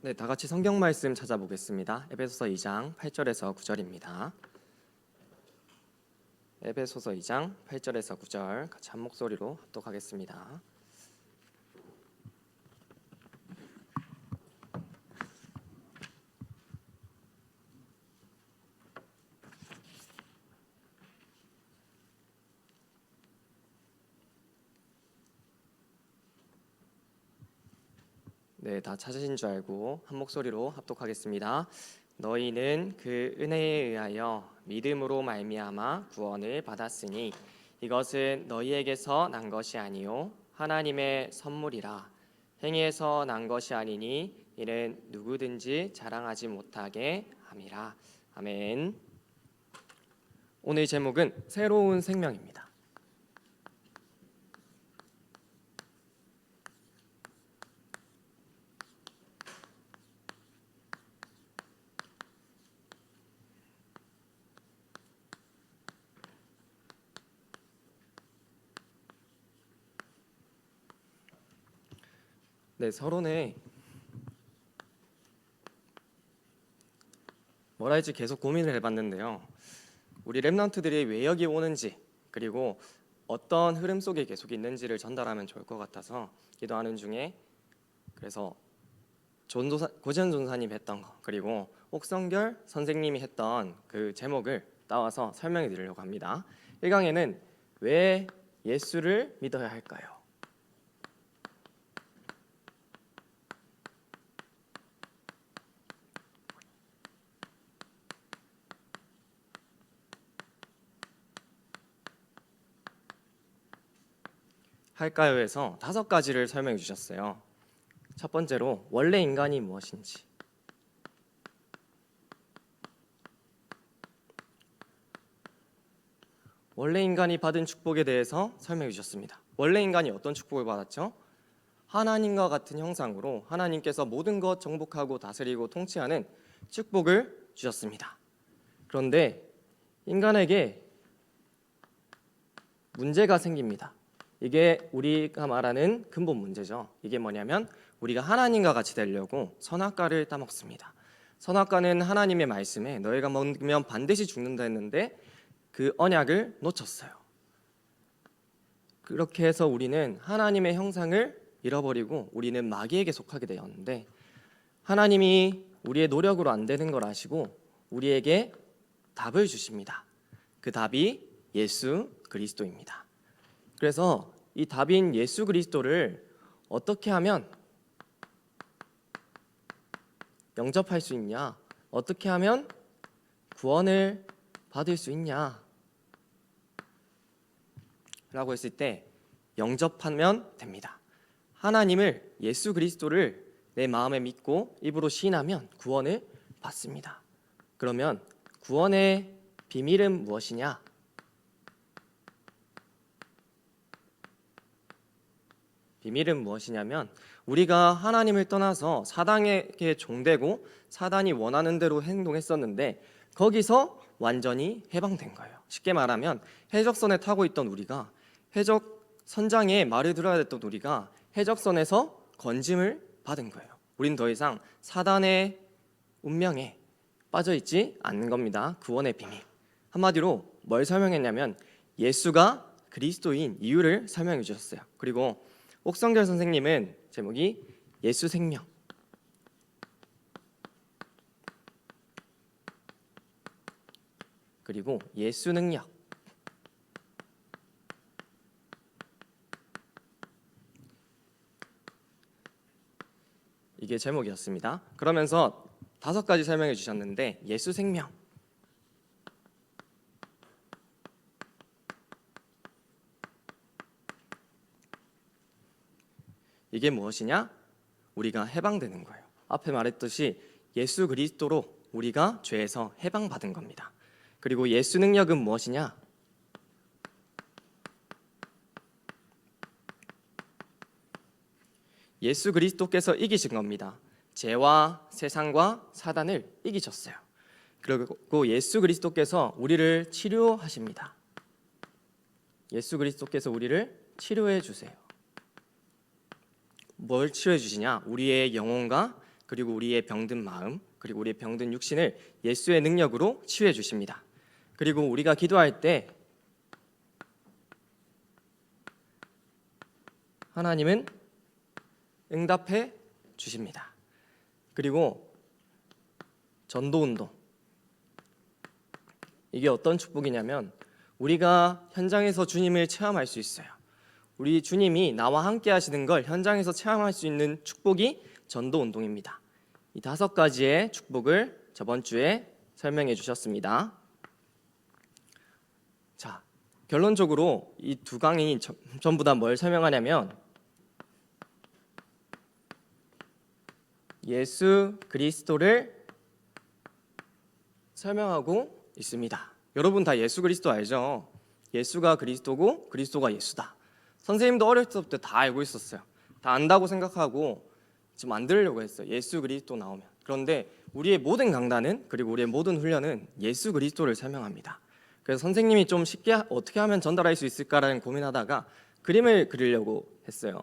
네, 다 같이 성경 말씀 찾아보겠습니다. 에베소서 2장 8절에서 9절입니다. 에베소서 2장 8절에서 9절 같이 한 목소리로 합독하겠습니다. 네, 다 찾으신 줄 알고 한 목소리로 합독하겠습니다. 너희는 그 은혜에 의하여 믿음으로 말미암아 구원을 받았으니 이것은 너희에게서 난 것이 아니요 하나님의 선물이라. 행위에서 난 것이 아니니 이는 누구든지 자랑하지 못하게 함이라. 아멘. 오늘 제목은 새로운 생명입니다. 네, 서론에 뭐라 할지 계속 고민을 해봤는데요. 우리 랩런트들이 왜 여기 오는지, 그리고 어떤 흐름 속에 계속 있는지를 전달하면 좋을 것 같아서 기도하는 중에, 그래서 고전 전사님 했던 거, 그리고 옥성결 선생님이 했던 그 제목을 따와서 설명해 드리려고 합니다. 1강에는 왜 예수를 믿어야 할까요? 할까요에서 5가지를 설명해 주셨어요. 첫 번째로 원래 인간이 무엇인지, 원래 인간이 받은 축복에 대해서 설명해 주셨습니다. 원래 인간이 어떤 축복을 받았죠? 하나님과 같은 형상으로 하나님께서 모든 것 정복하고 다스리고 통치하는 축복을 주셨습니다. 그런데 인간에게 문제가 생깁니다. 이게 우리가 말하는 근본 문제죠. 이게 뭐냐면 우리가 하나님과 같이 되려고 선악과를 따먹습니다. 선악과는 하나님의 말씀에 너희가 먹으면 반드시 죽는다 했는데 그 언약을 놓쳤어요. 그렇게 해서 우리는 하나님의 형상을 잃어버리고 우리는 마귀에게 속하게 되었는데, 하나님이 우리의 노력으로 안 되는 걸 아시고 우리에게 답을 주십니다. 그 답이 예수 그리스도입니다. 그래서 이 답인 예수 그리스도를 어떻게 하면 영접할 수 있냐, 어떻게 하면 구원을 받을 수 있냐 라고 했을 때 영접하면 됩니다. 하나님을, 예수 그리스도를 내 마음에 믿고 입으로 시인하면 구원을 받습니다. 그러면 구원의 비밀은 무엇이냐? 비밀은 무엇이냐면 우리가 하나님을 떠나서 사단에게 종되고 사단이 원하는 대로 행동했었는데 거기서 완전히 해방된 거예요. 쉽게 말하면 해적선에 타고 있던 우리가, 해적 선장의 말을 들어야 됐던 우리가 해적선에서 건짐을 받은 거예요. 우린 더 이상 사단의 운명에 빠져있지 않는 겁니다. 구원의 비밀. 한마디로 뭘 설명했냐면 예수가 그리스도인 이유를 설명해 주셨어요. 그리고 옥성결 선생님은 제목이 예수 생명, 그리고 예수 능력, 이게 제목이었습니다. 그러면서 5가지 설명해 주셨는데, 예수 생명, 이게 무엇이냐? 우리가 해방되는 거예요. 앞에 말했듯이 예수 그리스도로 우리가 죄에서 해방받은 겁니다. 그리고 예수 능력은 무엇이냐? 예수 그리스도께서 이기신 겁니다. 죄와 세상과 사단을 이기셨어요. 그리고 예수 그리스도께서 우리를 치료하십니다. 예수 그리스도께서 우리를 치료해 주세요. 뭘 치료해 주시냐? 우리의 영혼과 그리고 우리의 병든 마음, 그리고 우리의 병든 육신을 예수의 능력으로 치유해 주십니다. 그리고 우리가 기도할 때 하나님은 응답해 주십니다. 그리고 전도운동, 이게 어떤 축복이냐면 우리가 현장에서 주님을 체험할 수 있어요. 우리 주님이 나와 함께 하시는 걸 현장에서 체험할 수 있는 축복이 전도운동입니다. 이 5가지의 축복을 저번 주에 설명해 주셨습니다. 자, 결론적으로 이 2강이 전부 다 뭘 설명하냐면 예수 그리스도를 설명하고 있습니다. 여러분 다 예수 그리스도 알죠? 예수가 그리스도고 그리스도가 예수다. 선생님도 어렸을 때부터 다 알고 있었어요. 다 안다고 생각하고 지금 안 들으려고 했어요. 예수 그리스도 나오면. 그런데 우리의 모든 강단은, 그리고 우리의 모든 훈련은 예수 그리스도를 설명합니다. 그래서 선생님이 좀 쉽게 어떻게 하면 전달할 수 있을까라는 고민하다가 그림을 그리려고 했어요.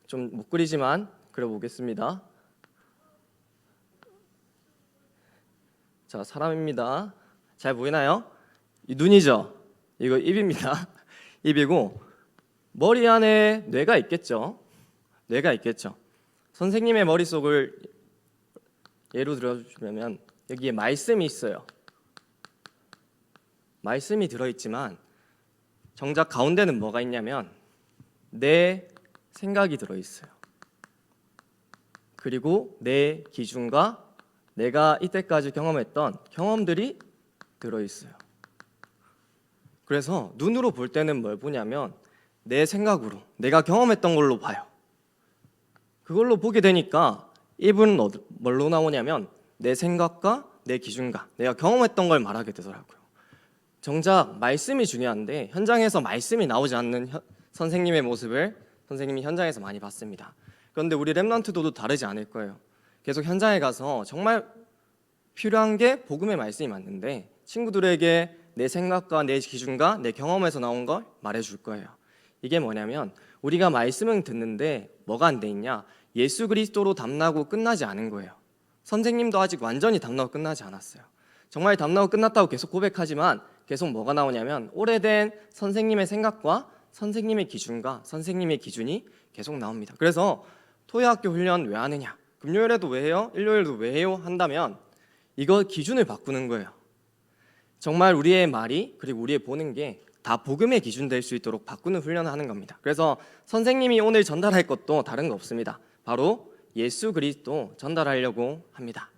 좀 못 그리지만 그려보겠습니다. 자, 사람입니다. 잘 보이나요? 이 눈이죠? 이거 입입니다. 입이고 머리 안에 뇌가 있겠죠? 뇌가 있겠죠. 선생님의 머릿속을 예로 들어주면 여기에 말씀이 있어요. 말씀이 들어있지만 정작 가운데는 뭐가 있냐면 내 생각이 들어있어요. 그리고 내 기준과 내가 이때까지 경험했던 경험들이 들어있어요. 그래서 눈으로 볼 때는 뭘 보냐면 내 생각으로, 내가 경험했던 걸로 봐요. 그걸로 보게 되니까 입은 뭘로 나오냐면 내 생각과 내 기준과 내가 경험했던 걸 말하게 되더라고요. 정작 말씀이 중요한데 현장에서 말씀이 나오지 않는 선생님의 모습을 선생님이 현장에서 많이 봤습니다. 그런데 우리 렘넌트도 다르지 않을 거예요. 계속 현장에 가서 정말 필요한 게 복음의 말씀이 맞는데 친구들에게 내 생각과 내 기준과 내 경험에서 나온 걸 말해줄 거예요. 이게 뭐냐면 우리가 말씀은 듣는데 뭐가 안 돼 있냐? 예수 그리스도로 담나고 끝나지 않은 거예요. 선생님도 아직 완전히 담나고 끝나지 않았어요. 정말 담나고 끝났다고 계속 고백하지만 계속 뭐가 나오냐면 오래된 선생님의 생각과 선생님의 기준과 선생님의 기준이 계속 나옵니다. 그래서 토요학교 훈련 왜 하느냐? 금요일에도 왜 해요? 일요일도 왜 해요? 한다면 이거 기준을 바꾸는 거예요. 정말 우리의 말이 그리고 우리의 보는 게 다 복음의 기준 될 수 있도록 바꾸는 훈련을 하는 겁니다. 그래서 선생님이 오늘 전달할 것도 다른 거 없습니다. 바로 예수 그리스도 전달하려고 합니다.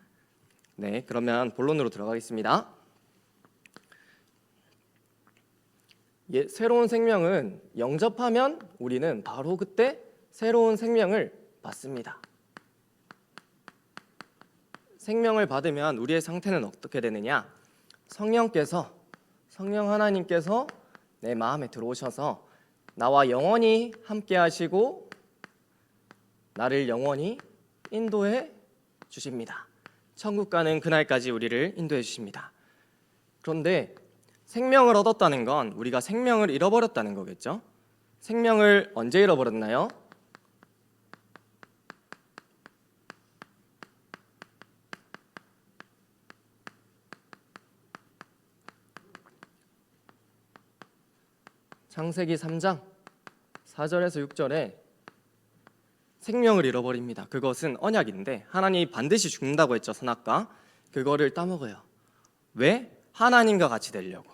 네, 그러면 본론으로 들어가겠습니다. 새로운 생명은 영접하면 우리는 바로 그때 새로운 생명을 받습니다. 생명을 받으면 우리의 상태는 어떻게 되느냐? 성령 하나님께서 내 마음에 들어오셔서 나와 영원히 함께 하시고 나를 영원히 인도해 주십니다. 천국 가는 그날까지 우리를 인도해 주십니다. 그런데 생명을 얻었다는 건 우리가 생명을 잃어버렸다는 거겠죠? 생명을 언제 잃어버렸나요? 창세기 3장 4절에서 6절에 생명을 잃어버립니다. 그것은 언약인데 하나님이 반드시 죽는다고 했죠. 선악과 그거를 따먹어요. 왜? 하나님과 같이 되려고.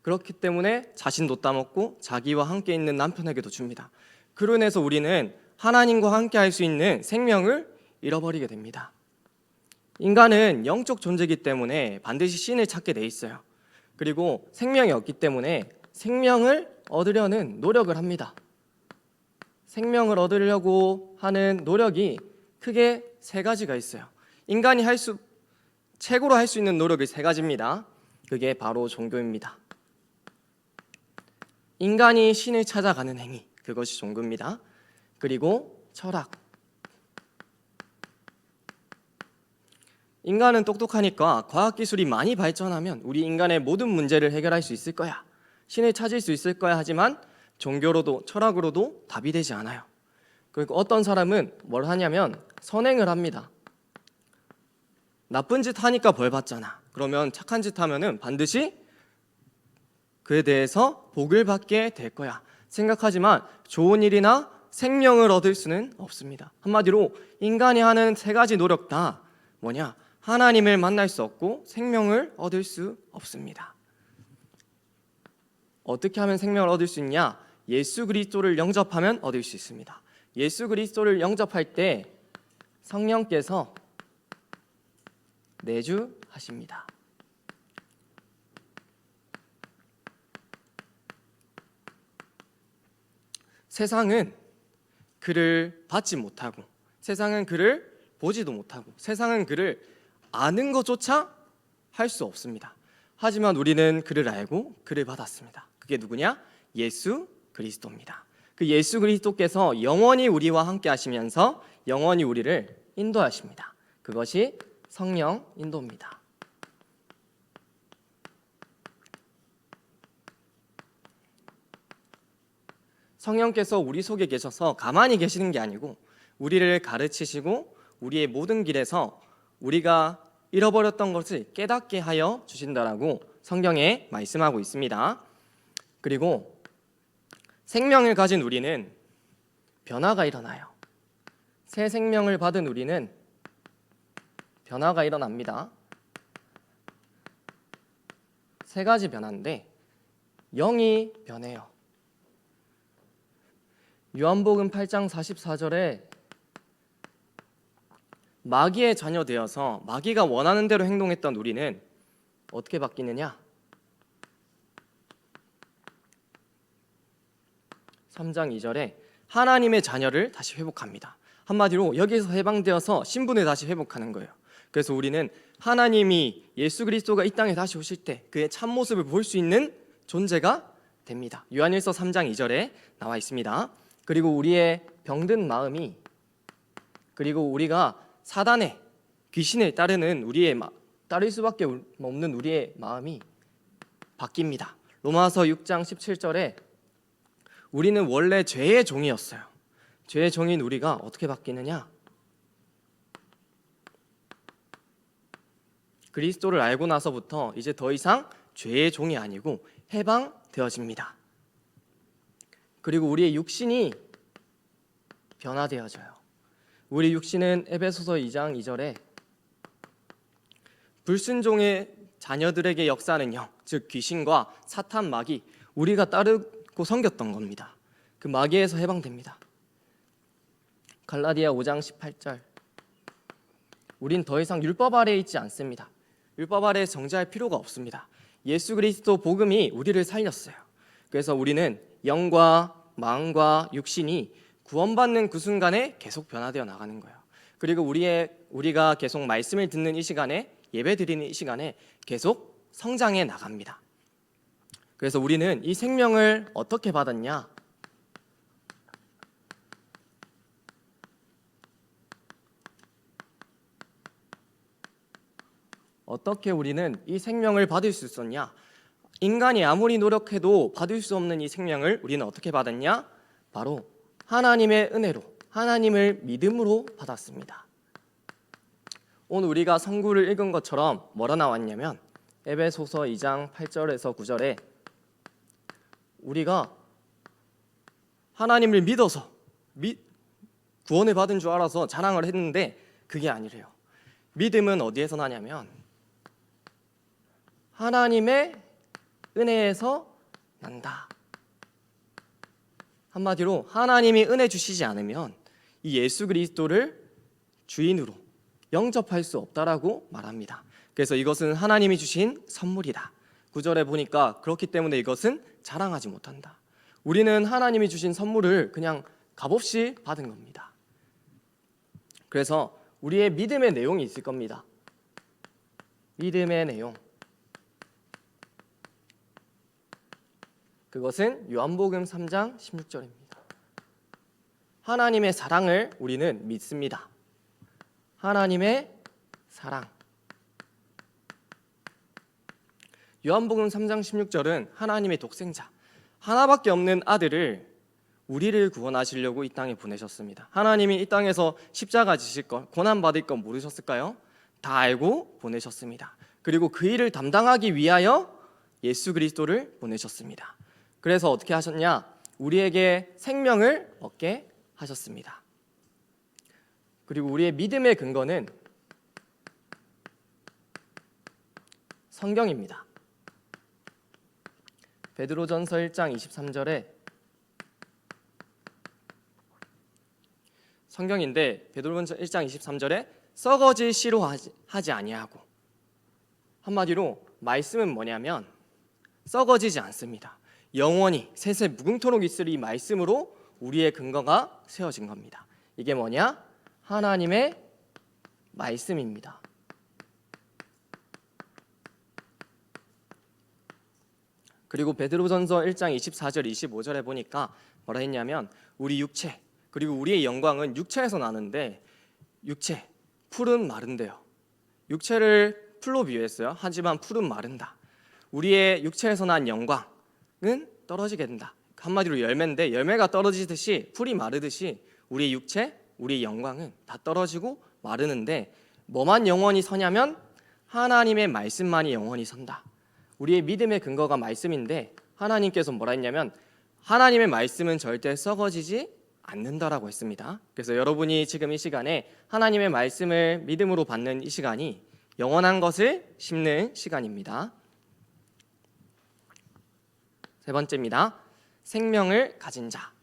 그렇기 때문에 자신도 따먹고 자기와 함께 있는 남편에게도 줍니다. 그로 인해서 우리는 하나님과 함께 할 수 있는 생명을 잃어버리게 됩니다. 인간은 영적 존재이기 때문에 반드시 신을 찾게 돼 있어요. 그리고 생명이 없기 때문에 생명을 얻으려는 노력을 합니다. 생명을 얻으려고 하는 노력이 크게 3가지가 있어요. 인간이 최고로 할 수 있는 노력이 3가지입니다. 그게 바로 종교입니다. 인간이 신을 찾아가는 행위, 그것이 종교입니다. 그리고 철학. 인간은 똑똑하니까 과학기술이 많이 발전하면 우리 인간의 모든 문제를 해결할 수 있을 거야. 신을 찾을 수 있을 거야 하지만 종교로도 철학으로도 답이 되지 않아요. 그리고 어떤 사람은 뭘 하냐면 선행을 합니다. 나쁜 짓 하니까 벌 받잖아. 그러면 착한 짓 하면은 반드시 그에 대해서 복을 받게 될 거야 생각하지만 좋은 일이나 생명을 얻을 수는 없습니다. 한마디로 인간이 하는 세 가지 노력 다 뭐냐? 하나님을 만날 수 없고 생명을 얻을 수 없습니다. 어떻게 하면 생명을 얻을 수 있냐? 예수 그리스도를 영접하면 얻을 수 있습니다. 예수 그리스도를 영접할 때 성령께서 내주하십니다. 세상은 그를 받지 못하고 세상은 그를 보지도 못하고 세상은 그를 아는 것조차 할 수 없습니다. 하지만 우리는 그를 알고 그를 받았습니다. 그게 누구냐? 예수 그리스도입니다. 그 예수 그리스도께서 영원히 우리와 함께 하시면서 영원히 우리를 인도하십니다. 그것이 성령 인도입니다. 성령께서 우리 속에 계셔서 가만히 계시는 게 아니고 우리를 가르치시고 우리의 모든 길에서 우리가 잃어버렸던 것을 깨닫게 하여 주신다라고 성경에 말씀하고 있습니다. 그리고 생명을 가진 우리는 변화가 일어나요. 새 생명을 받은 우리는 변화가 일어납니다. 세 가지 변화인데 영이 변해요. 요한복음 8장 44절에 마귀의 자녀 되어서 마귀가 원하는 대로 행동했던 우리는 어떻게 바뀌느냐? 3장 2절에 하나님의 자녀를 다시 회복합니다. 한마디로 여기서 해방되어서 신분을 다시 회복하는 거예요. 그래서 우리는 하나님이 예수 그리스도가 이 땅에 다시 오실 때 그의 참모습을 볼 수 있는 존재가 됩니다. 요한일서 3장 2절에 나와 있습니다. 그리고 우리의 병든 마음이 그리고 우리가 사단의 귀신을 따르는 따를 수밖에 없는 우리의 마음이 바뀝니다. 로마서 6장 17절에 우리는 원래 죄의 종이었어요. 죄의 종인 우리가 어떻게 바뀌느냐? 그리스도를 알고 나서부터 이제 더 이상 죄의 종이 아니고 해방되어집니다. 그리고 우리의 육신이 변화되어져요. 우리 육신은 에베소서 2장 2절에 불순종의 자녀들에게 역사하는 영, 즉 귀신과 사탄 마귀, 우리가 따르고 섬겼던 겁니다. 그 마귀에서 해방됩니다. 갈라디아 5장 18절 우린 더 이상 율법 아래에 있지 않습니다. 율법 아래에 정죄할 필요가 없습니다. 예수 그리스도 복음이 우리를 살렸어요. 그래서 우리는 영과 마음과 육신이 구원받는 그 순간에 계속 변화되어 나가는 거예요. 그리고 우리가 계속 말씀을 듣는 이 시간에 예배 드리는 이 시간에 계속 성장해 나갑니다. 그래서 우리는 이 생명을 어떻게 받았냐? 어떻게 우리는 이 생명을 받을 수 있었냐? 인간이 아무리 노력해도 받을 수 없는 이 생명을 우리는 어떻게 받았냐? 바로 하나님의 은혜로, 하나님을 믿음으로 받았습니다. 오늘 우리가 성구를 읽은 것처럼 뭐라 나왔냐면 에베소서 2장 8절에서 9절에 우리가 하나님을 믿어서 구원을 받은 줄 알아서 자랑을 했는데 그게 아니래요. 믿음은 어디에서 나냐면 하나님의 은혜에서 난다. 한마디로 하나님이 은혜 주시지 않으면 이 예수 그리스도를 주인으로 영접할 수 없다라고 말합니다. 그래서 이것은 하나님이 주신 선물이다. 9절에 보니까 그렇기 때문에 이것은 자랑하지 못한다. 우리는 하나님이 주신 선물을 그냥 값없이 받은 겁니다. 그래서 우리의 믿음의 내용이 있을 겁니다. 믿음의 내용. 그것은 요한복음 3장 16절입니다. 하나님의 사랑을 우리는 믿습니다. 하나님의 사랑. 요한복음 3장 16절은 하나님의 독생자, 하나밖에 없는 아들을 우리를 구원하시려고 이 땅에 보내셨습니다. 하나님이 이 땅에서 십자가 지실 것, 고난받을 것 모르셨을까요? 다 알고 보내셨습니다. 그리고 그 일을 담당하기 위하여 예수 그리스도를 보내셨습니다. 그래서 어떻게 하셨냐? 우리에게 생명을 얻게 하셨습니다. 그리고 우리의 믿음의 근거는 성경입니다. 베드로전서 1장 23절에 성경인데 베드로전서 1장 23절에 썩어질 씨로 하지 아니하고, 한마디로 말씀은 뭐냐면 썩어지지 않습니다. 영원히 세세 무궁토록 있을 이 말씀으로 우리의 근거가 세워진 겁니다. 이게 뭐냐? 하나님의 말씀입니다. 그리고 베드로전서 1장 24절 25절에 보니까 뭐라 했냐면 우리 육체 그리고 우리의 영광은 육체에서 나는데 육체, 풀은 마른대요. 육체를 풀로 비유했어요. 하지만 풀은 마른다. 우리의 육체에서 난 영광은 떨어지게 된다. 한마디로 열매인데 열매가 떨어지듯이 풀이 마르듯이 우리의 육체, 우리의 영광은 다 떨어지고 마르는데 뭐만 영원히 서냐면 하나님의 말씀만이 영원히 선다. 우리의 믿음의 근거가 말씀인데 하나님께서 뭐라 했냐면 하나님의 말씀은 절대 썩어지지 않는다라고 했습니다. 그래서 여러분이 지금 이 시간에 하나님의 말씀을 믿음으로 받는 이 시간이 영원한 것을 심는 시간입니다. 세 번째입니다. 생명을 가진 자.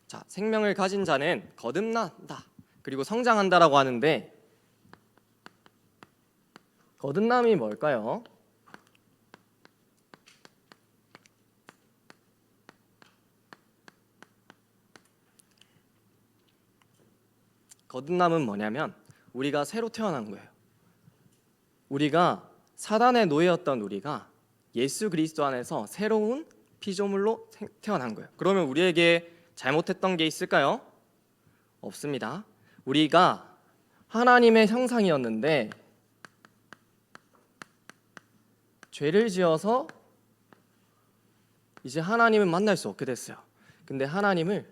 자, 생명을 가진 자는 거듭난다. 그리고 성장한다라고 하는데 거듭남이 뭘까요? 거듭남은 뭐냐면 우리가 새로 태어난 거예요. 우리가 사단의 노예였던 우리가 예수 그리스도 안에서 새로운 피조물로 태어난 거예요. 그러면 우리에게 잘못했던 게 있을까요? 없습니다. 우리가 하나님의 형상이었는데 죄를 지어서 이제 하나님을 만날 수 없게 됐어요. 근데 하나님을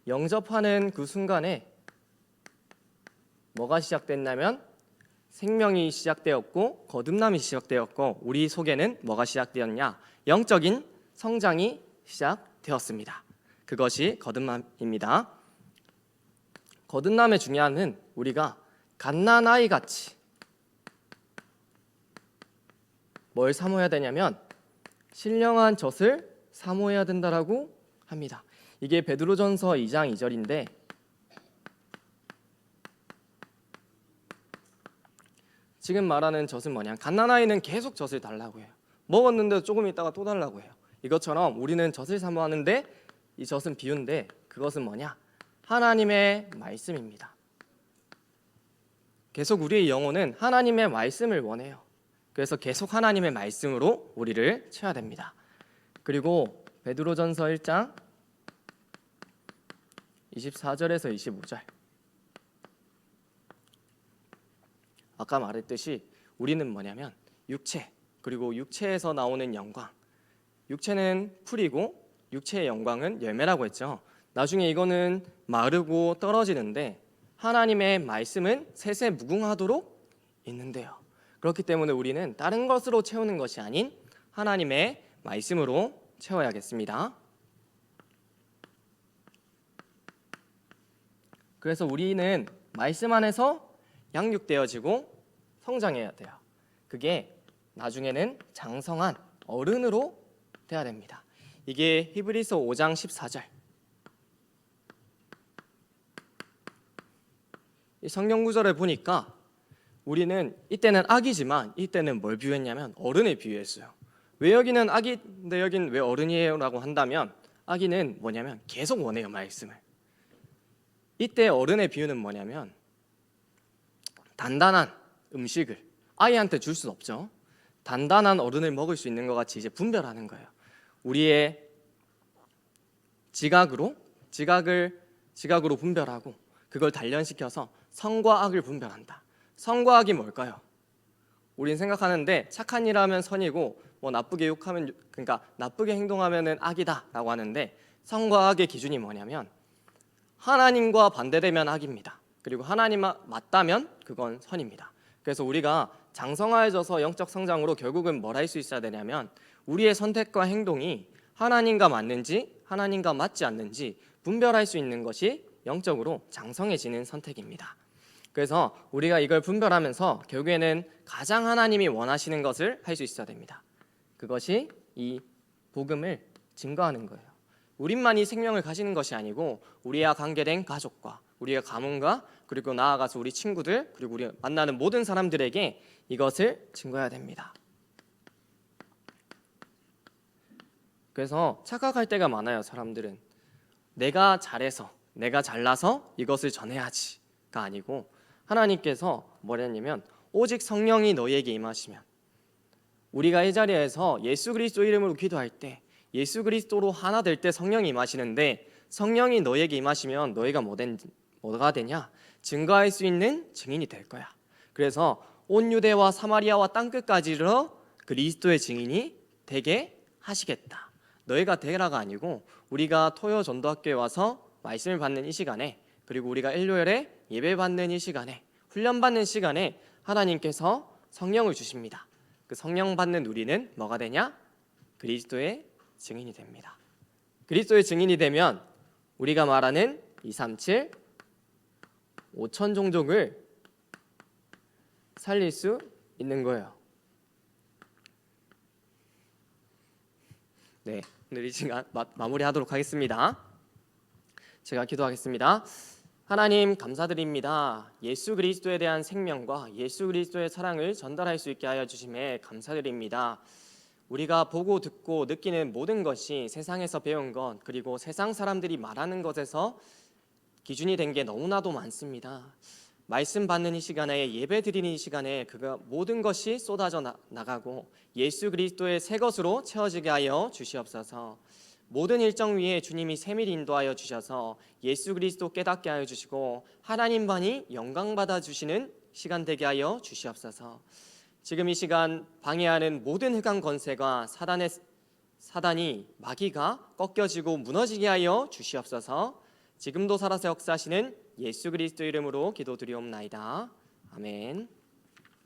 영접하는 그 순간에 뭐가 시작됐냐면 생명이 시작되었고 거듭남이 시작되었고 우리 속에는 뭐가 시작되었냐? 영적인 성장이 시작되었습니다. 그것이 거듭남입니다. 거듭남의 중요한은 우리가 갓난아이 같이 뭘 사모해야 되냐면 신령한 젖을 사모해야 된다라고 합니다. 이게 베드로전서 2장 2절인데 지금 말하는 젖은 뭐냐? 갓난아이는 계속 젖을 달라고 해요. 먹었는데 조금 있다가 또 달라고 해요. 이것처럼 우리는 젖을 사모하는데 이 젖은 비유인데 그것은 뭐냐? 하나님의 말씀입니다. 계속 우리의 영혼은 하나님의 말씀을 원해요. 그래서 계속 하나님의 말씀으로 우리를 채워야 됩니다. 그리고 베드로전서 1장 24절에서 25절 아까 말했듯이 우리는 뭐냐면 육체 그리고 육체에서 나오는 영광, 육체는 풀이고 육체의 영광은 열매라고 했죠. 나중에 이거는 마르고 떨어지는데 하나님의 말씀은 세세 무궁하도록 있는데요. 그렇기 때문에 우리는 다른 것으로 채우는 것이 아닌 하나님의 말씀으로 채워야겠습니다. 그래서 우리는 말씀 안에서 양육되어지고 성장해야 돼요. 그게 나중에는 장성한 어른으로 돼야 됩니다. 이게 히브리서 5장 14절. 이 성경 구절을 보니까 우리는 이때는 아기지만 이때는 뭘 비유했냐면 어른을 비유했어요. 왜 여기는 아기인데 여긴 왜 어른이에요? 라고 한다면 아기는 뭐냐면 계속 원해요, 말씀을. 이때 어른의 비유는 뭐냐면 단단한 음식을 아이한테 줄 수는 없죠. 단단한 어른을 먹을 수 있는 것 같이 이제 분별하는 거예요. 우리의 지각으로 분별하고 그걸 단련시켜서 선과 악을 분별한다. 선과 악이 뭘까요? 우린 생각하는데 착한 일 하면 선이고 뭐 나쁘게 욕하면 그러니까 나쁘게 행동하면은 악이다라고 하는데 선과 악의 기준이 뭐냐면 하나님과 반대되면 악입니다. 그리고 하나님과 맞다면 그건 선입니다. 그래서 우리가 장성하여져서 영적 성장으로 결국은 뭘 할 수 있어야 되냐면 우리의 선택과 행동이 하나님과 맞는지 하나님과 맞지 않는지 분별할 수 있는 것이 영적으로 장성해지는 선택입니다. 그래서 우리가 이걸 분별하면서 결국에는 가장 하나님이 원하시는 것을 할 수 있어야 됩니다. 그것이 이 복음을 증거하는 거예요. 우리만이 생명을 가지는 것이 아니고 우리와 관계된 가족과 우리의 가문과 그리고 나아가서 우리 친구들 그리고 우리 만나는 모든 사람들에게 이것을 증거해야 됩니다. 그래서 착각할 때가 많아요. 사람들은 내가 잘해서 내가 잘나서 이것을 전해야지가 아니고 하나님께서 뭐랬냐면 오직 성령이 너희에게 임하시면 우리가 이 자리에서 예수 그리스도 이름으로 기도할 때 예수 그리스도로 하나 될 때 성령이 임하시는데 성령이 너희에게 임하시면 너희가 뭐가 되냐? 증거할 수 있는 증인이 될 거야. 그래서 온 유대와 사마리아와 땅끝까지로 그리스도의 증인이 되게 하시겠다. 너희가 되라가 아니고 우리가 토요 전도학교에 와서 말씀을 받는 이 시간에 그리고 우리가 일요일에 예배 받는 이 시간에 훈련 받는 시간에 하나님께서 성령을 주십니다. 그 성령 받는 우리는 뭐가 되냐? 그리스도의 증인이 됩니다. 그리스도의 증인이 되면 우리가 말하는 237 5천 종족을 살릴 수 있는 거예요. 네, 오늘 이 시간 마무리하도록 하겠습니다. 제가 기도하겠습니다. 하나님 감사드립니다. 예수 그리스도에 대한 생명과 예수 그리스도의 사랑을 전달할 수 있게 하여 주심에 감사드립니다. 우리가 보고 듣고 느끼는 모든 것이 세상에서 배운 것 그리고 세상 사람들이 말하는 것에서 기준이 된 게 너무나도 많습니다. 말씀 받는 이 시간에 예배 드리는 이 시간에 그가 모든 것이 쏟아져 나가고 예수 그리스도의 새 것으로 채워지게 하여 주시옵소서. 모든 일정 위에 주님이 세밀히 인도하여 주셔서 예수 그리스도 깨닫게 하여 주시고 하나님만이 영광 받아 주시는 시간 되게 하여 주시옵소서. 지금 이 시간 방해하는 모든 흑암 권세가 사단이 마귀가 꺾여지고 무너지게 하여 주시옵소서. 지금도 살아서 역사하시는 예수 그리스도 이름으로 기도드리옵나이다. 아멘.